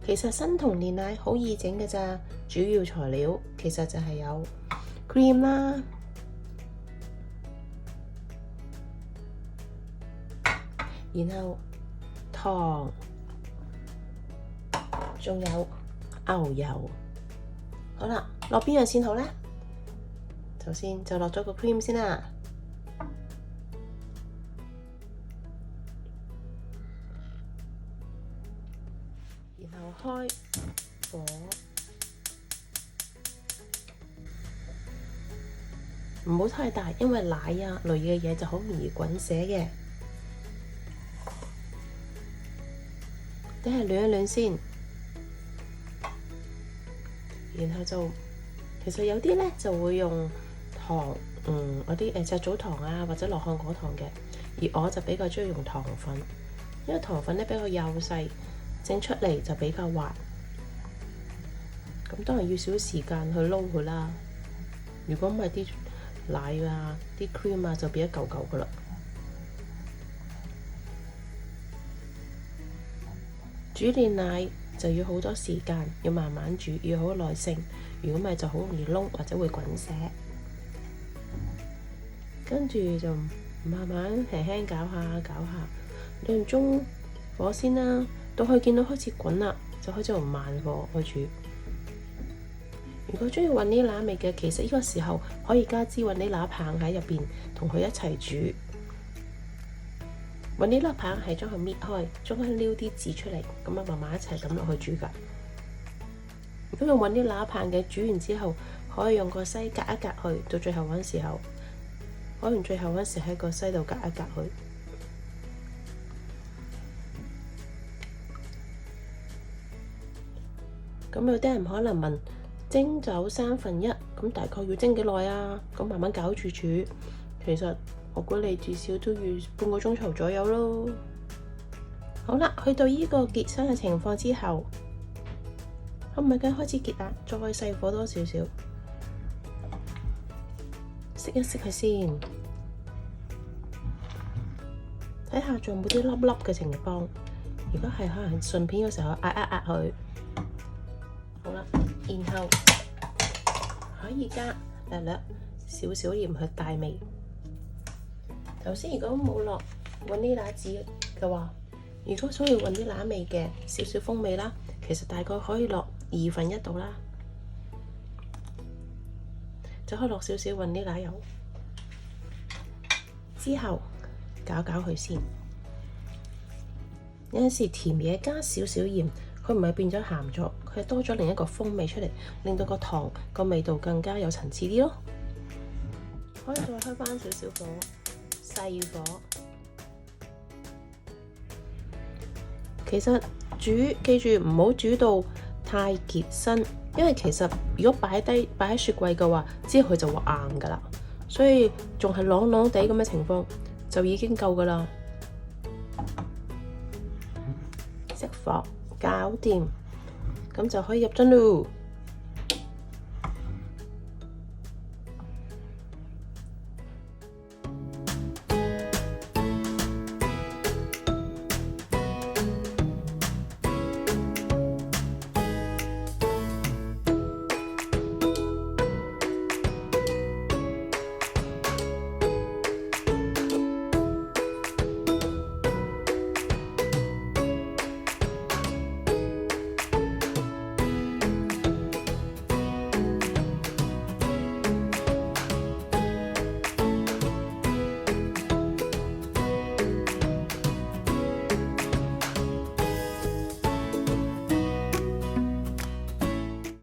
其實生酮煉奶好易整嘅咋，主要材料其實就係有 cream 啦，然後糖，仲有牛油。好啦，落邊樣先好咧？首先就落咗個 cream 先啦。然後開火，唔好太大，因為奶啊類嘅嘢就好容易滾瀉嘅。等係暖一暖先，然後就其實有啲咧就會用糖，嗰啲矽藻糖啊或者羅漢果糖嘅，而我就比較鍾意用糖粉，因為糖粉咧比較幼細，整出嚟就比較滑。咁當然要少時間去撈佢啦。如果唔係啲奶啊、啲 cream 啊就變一嚿嚿噶啦。煮煉奶就要好多時間，要慢慢煮，要好耐性。如果唔係就好容易燶或者會滾瀉。跟住就慢慢輕輕攪下攪下，兩中火先啦。到佢見到開始滾啦，就開始用慢火去煮。如果鍾意雲呢拿味嘅，其實呢個時候可以加支雲呢拿棒喺入邊，同佢一齊煮。雲呢拿棒係將佢搣開，將佢撩啲籽出嚟，咁啊慢慢一齊咁落去煮㗎。如果用雲呢拿棒嘅，煮完之後可以用個篩隔一隔去，到最後嗰時候，可能最後嗰時喺個篩度隔一隔去。咁有啲人可能問，蒸走1/3，咁大概要蒸幾耐啊？咁慢慢攪住煮，其實我估你至少都要半個鐘頭左右咯。好啦，去到呢個結身嘅情況之後，唔係緊開始結啦，再細火多少少，熄一熄佢先，睇下仲有冇啲粒粒嘅情況。如果係可能順片嘅時候壓一壓佢。好啦，然後可以加略略少少鹽去帶味。頭先如果冇落雲呢拿籽嘅話，如果想要雲呢拿味嘅少少風味啦，其實大概可以落1/2度啦，就可以落少少雲呢拿油，之後攪攪佢先。有陣時甜嘢加少少鹽，佢唔係變咗鹹咗，佢係多咗另一個風味出嚟，令到個糖個味道更加有層次啲咯。可以再開翻少少火，細火。其實記住唔好煮到太結身，因為其實如果擺喺雪櫃嘅話，之後佢就會硬噶啦，所以仲係啷啷地咁嘅情況就已經夠噶啦。熄火，搞掂，咁就可以入樽咯。